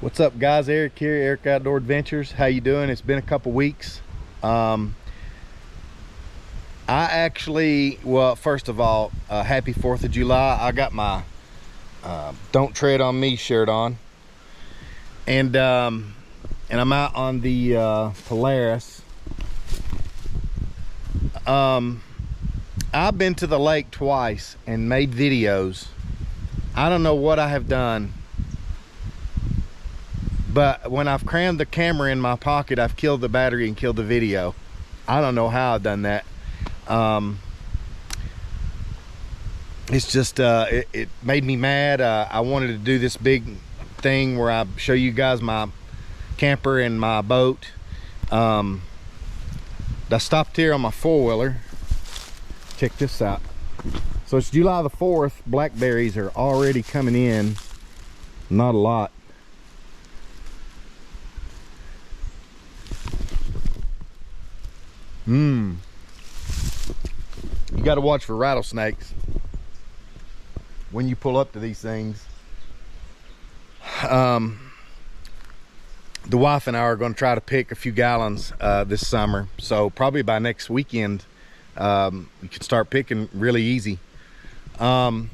What's up, guys? Eric here, Eric Outdoor Adventures. How you doing? It's been a couple weeks. I actually, well, first of all, happy 4th of July. I got my Don't Tread on Me shirt on, and I'm out on the Polaris. I've been to the lake twice and made videos. I don't know what I have done, but when I've crammed the camera in my pocket, I've killed the battery and killed the video. I don't know how I've done that. It's just it made me mad. I wanted to do this big thing where I show you guys my camper and my boat. I stopped here on my four-wheeler. Check this out. So it's July the 4th. Blackberries are already coming in. Not a lot. You got to watch for rattlesnakes when you pull up to these things. The wife and I are going to try to pick a few gallons this summer, so probably by next weekend you can start picking really easy. I'm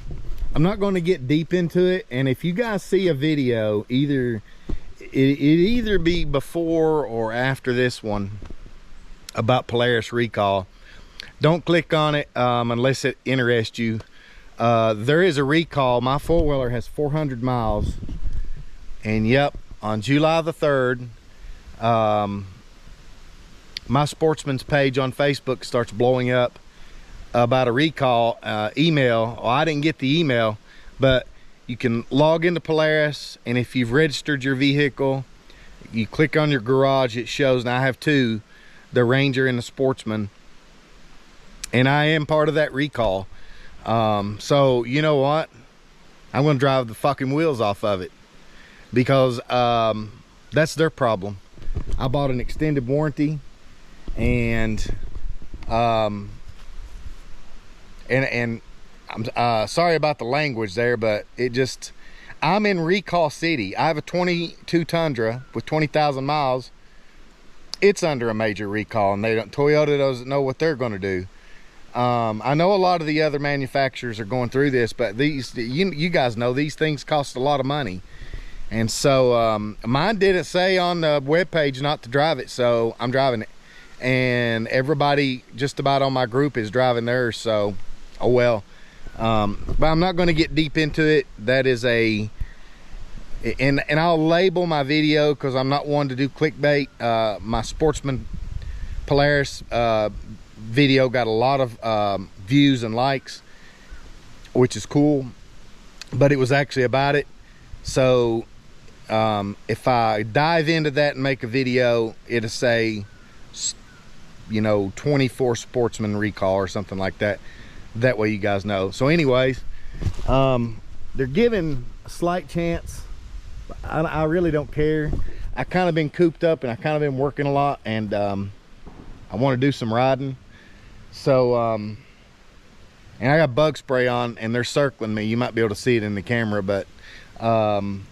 not going to get deep into it, and if you guys see a video, it either be before or after this one about Polaris recall, don't click on it unless it interests you. There is a recall. My four-wheeler has 400 miles, and yep, on July the 3rd, my Sportsman's page on Facebook starts blowing up about a recall email. Well, I didn't get the email, but you can log into Polaris, and if you've registered your vehicle, you click on your garage, it shows, and I have two, the Ranger and the Sportsman, and I am part of that recall. So you know what, I'm gonna drive the fucking wheels off of it, because that's their problem. I bought an extended warranty, and I'm sorry about the language there, but it just, I'm in recall city. I have a 22 Tundra with 20,000 miles. It's under a major recall, and Toyota doesn't know what they're going to do. I know a lot of the other manufacturers are going through this, but these, you guys know, these things cost a lot of money. And so mine didn't say on the webpage not to drive it, so I'm driving it. And everybody just about on my group is driving theirs, so oh well. But I'm not going to get deep into it. That is a, and I'll label my video, because I'm not one to do clickbait. My Sportsman Polaris video got a lot of views and likes, which is cool, but it was actually about it. So if I dive into that and make a video, it'll say, you know, 24 Sportsman recall or something like that. That way you guys know. So anyways, they're giving a slight chance. I really don't care. I kind of been cooped up, and I kind of been working a lot, and I want to do some riding. So and I got bug spray on, and they're circling me. You might be able to see it in the camera, but I'm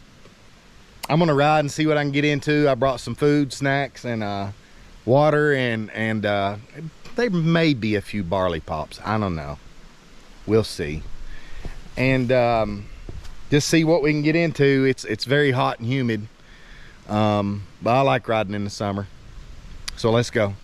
gonna ride and see what I can get into. I brought some food, snacks, and water, and there may be a few barley pops. I don't know, we'll see. And just see what we can get into. It's very hot and humid, but I like riding in the summer, so let's go.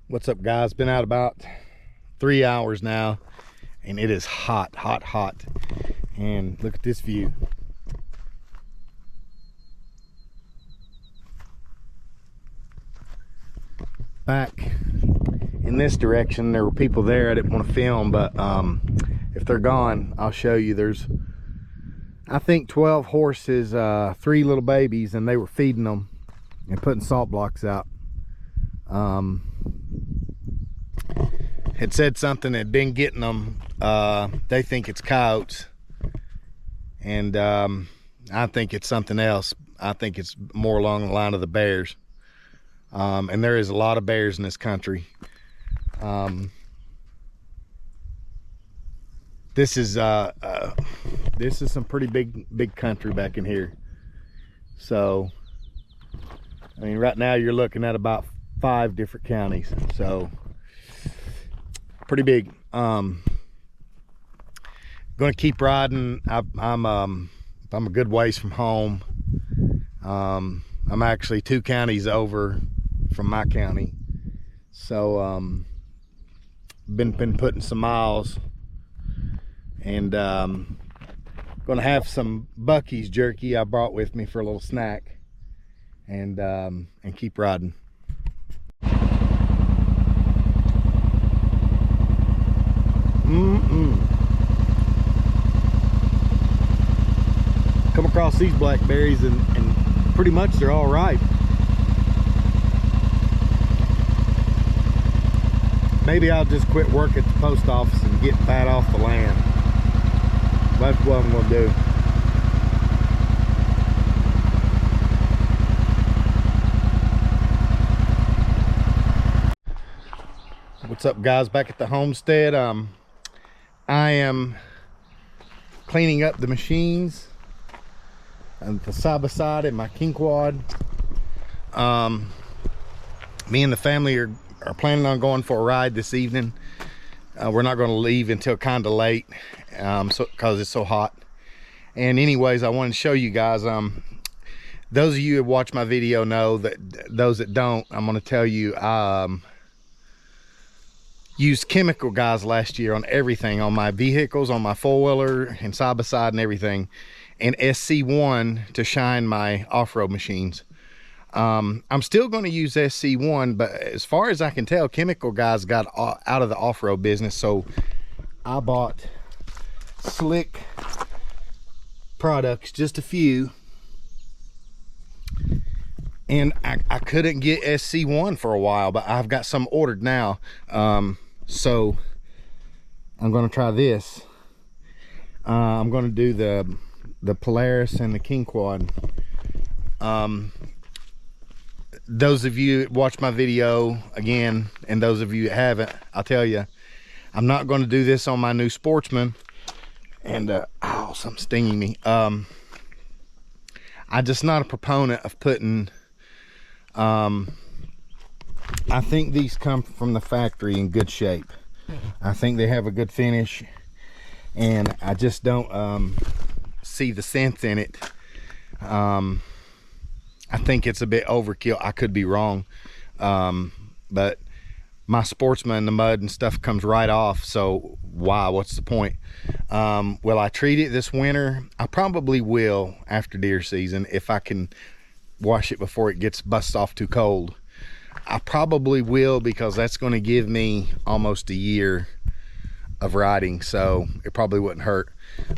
What's up, guys? Been out about 3 hours now, and it is hot, hot, hot. And look at this view. Back in this direction, there were people there I didn't want to film, but if they're gone, I'll show you. There's, I think, 12 horses, 3 little babies, and they were feeding them and putting salt blocks out. had said something that had been getting them. They think it's coyotes, and I think it's something else. I think it's more along the line of the bears. And there is a lot of bears in this country. This is some pretty big country back in here. So, I mean, right now you're looking at about 5 different counties. So, pretty big. Going to keep riding. I'm a good ways from home. I'm actually 2 counties over from my county. So, been putting some miles. And gonna have some Buc-ee's jerky I brought with me for a little snack, and keep riding. Come across these blackberries and pretty much they're all ripe. Maybe I'll just quit work at the post office and get fat off the land. That's what I'm gonna do. What's up, guys? Back at the homestead. I am cleaning up the machines and the side by side and my king quad. Me and the family are planning on going for a ride this evening. We're not going to leave until kind of late, because it's so hot. And anyways, I wanted to show you guys. Those of you who watch my video know that. Those that don't, I'm going to tell you. Used chemical, guys, last year on everything, on my vehicles, on my four-wheeler and side by side and everything, and SC1 to shine my off-road machines. I'm still going to use SC1, but as far as I can tell, chemical guys got out of the off-road business. So I bought Slick products, just a few, and I couldn't get SC1 for a while, but I've got some ordered now. So I'm going to try this. I'm going to do the Polaris and the King Quad. Those of you that watch my video again, and those of you that haven't, I'll tell you, I'm not going to do this on my new Sportsman. And oh, something's stinging me. I'm just not a proponent of putting. I think these come from the factory in good shape. I think they have a good finish, and I just don't see the sense in it. I think it's a bit overkill. I could be wrong, but my Sportsman, the mud and stuff comes right off, so why? What's the point? Will I treat it this winter? I probably will after deer season, if I can wash it before it gets bust off too cold. I probably will, because that's going to give me almost a year of riding, so it probably wouldn't hurt.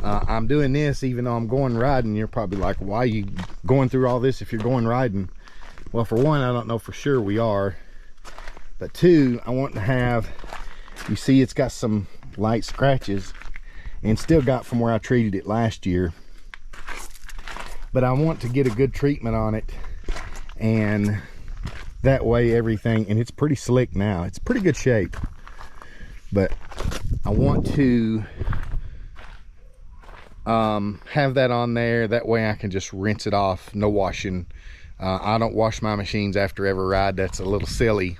I'm doing this even though I'm going riding. You're probably like, why are you going through all this if you're going riding? Well, for one, I don't know for sure we are, but two, I want to have, you see it's got some light scratches and still got from where I treated it last year, but I want to get a good treatment on it, and that way everything, and it's pretty slick now, it's pretty good shape, but I want to have that on there. That way I can just rinse it off, no washing. I don't wash my machines after every ride. That's a little silly,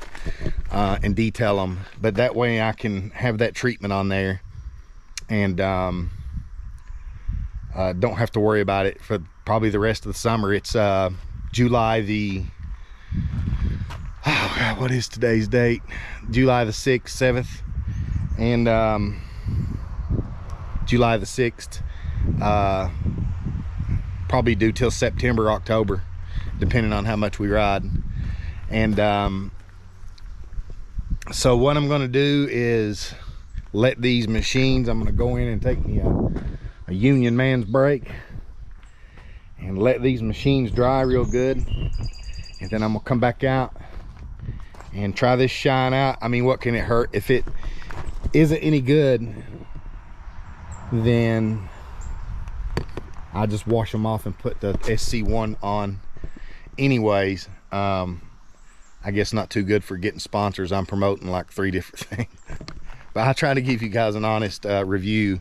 and detail them, but that way I can have that treatment on there, and don't have to worry about it for probably the rest of the summer. It's July the, oh God, what is today's date? July the 6th, 7th, and July the 6th. Probably do till September, October, depending on how much we ride. And so what I'm going to do is let these machines, I'm going to go in and take me a Union Man's break and let these machines dry real good, and then I'm gonna come back out and try this shine out. I mean, what can it hurt? If isn't any good, then I just wash them off and put the SC1 on anyways. I guess not too good for getting sponsors. I'm promoting like 3 different things. But I try to give you guys an honest review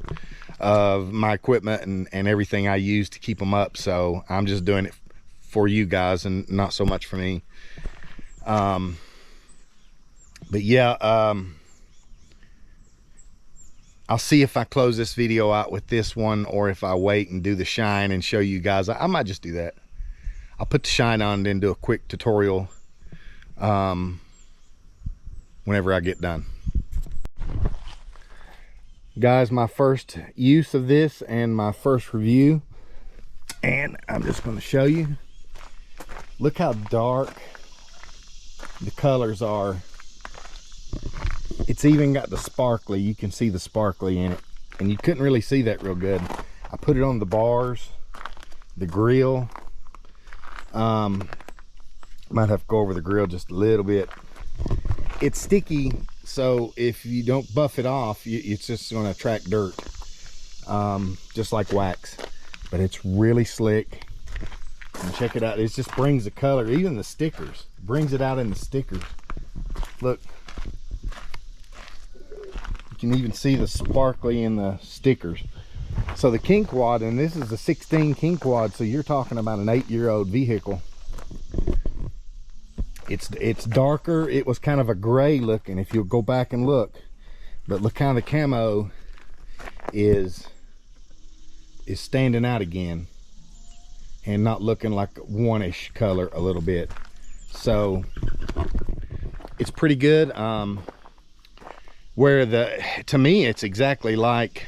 of my equipment and everything I use to keep them up. So I'm just doing it for you guys and not so much for me. But yeah, I'll see if I close this video out with this one, or if I wait and do the shine and show you guys. I might just do that. I'll put the shine on and then do a quick tutorial whenever I get done. Guys, my first use of this and my first review, and I'm just going to show you. Look how dark the colors are. It's even got the sparkly. You can see the sparkly in it, and you couldn't really see that real good. I put it on the bars, the grill. Might have to go over the grill just a little bit. It's sticky, so if you don't buff it off, it's just going to attract dirt, just like wax. But it's really slick. And check it out. It just brings the color, even the stickers, brings it out in the stickers. Look, you can even see the sparkly in the stickers. So the King Quad, and this is a 16 King Quad, so you're talking about an 8-year-old vehicle. It's darker. It was kind of a gray looking, if you'll go back and look. But look how the camo is standing out again, and not looking like one-ish color a little bit. So it's pretty good. Where to me, it's exactly like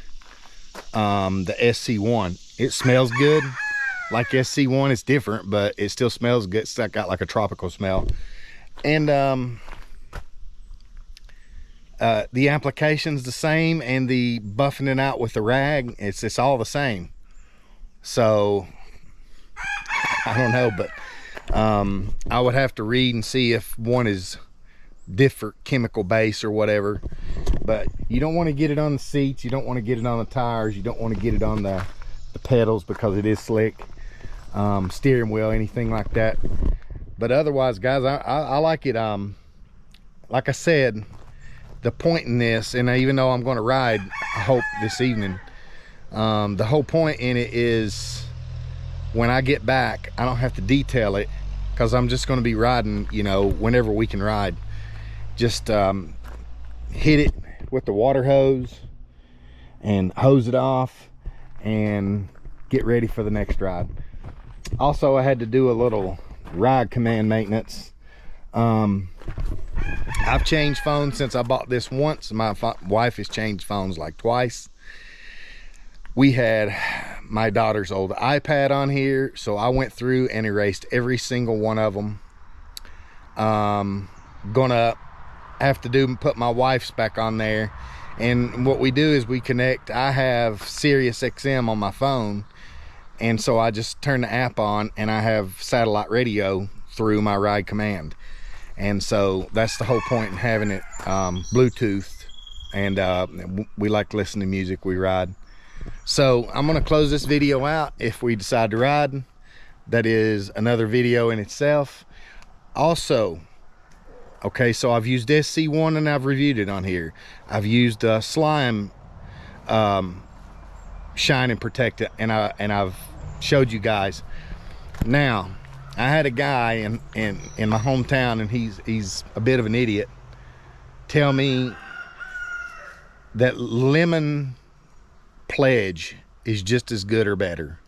the SC1. It smells good like SC1. It's different, but it still smells good. It's got like a tropical smell. And the application's the same, and the buffing it out with the rag, it's all the same. So I don't know, but I would have to read and see if one is different chemical base or whatever. But you don't want to get it on the seats, you don't want to get it on the tires, you don't want to get it on the pedals, because it is slick. Steering wheel, anything like that. But otherwise, guys, I like it. Like I said, the point in this, and even though I'm going to ride, I hope this evening, the whole point in it is when I get back, I don't have to detail it, because I'm just going to be riding, you know, whenever we can ride. Just hit it with the water hose and hose it off and get ready for the next ride. Also, I had to do a little ride command maintenance. I've changed phones since I bought this once. My wife has changed phones like twice. We had my daughter's old iPad on here, so I went through and erased every single one of them. Gonna have to put my wife's back on there. And what we do is we connect. I have Sirius XM on my phone, and so I just turn the app on, and I have satellite radio through my ride command. And so that's the whole point in having it Bluetooth. And we like to listen to music, we ride. So I'm going to close this video out. If we decide to ride, that is another video in itself. Also, okay, so I've used SC1 and I've reviewed it on here. I've used Slime Shine and Protect it, and I've showed you guys. Now, I had a guy in my hometown, and he's a bit of an idiot, tell me that lemon pledge is just as good or better.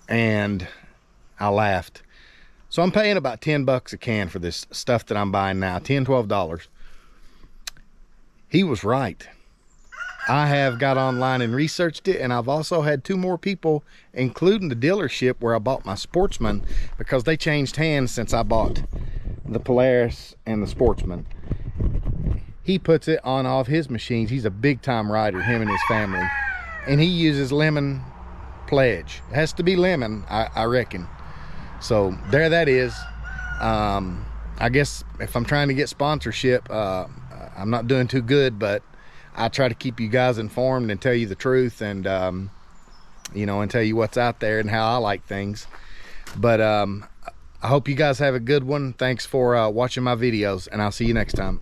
And I laughed. So I'm paying about 10 bucks a can for this stuff that I'm buying now, $10-12. He was right. I have got online and researched it, and I've also had 2 more people, including the dealership where I bought my Sportsman, because they changed hands since I bought the Polaris and the Sportsman. He puts it on all of his machines. He's a big time rider, him and his family, and he uses lemon pledge. It has to be lemon, I reckon. So there that is. I guess if I'm trying to get sponsorship, I'm not doing too good, but I try to keep you guys informed and tell you the truth, and you know, and tell you what's out there and how I like things. But I hope you guys have a good one. Thanks for watching my videos, and I'll see you next time.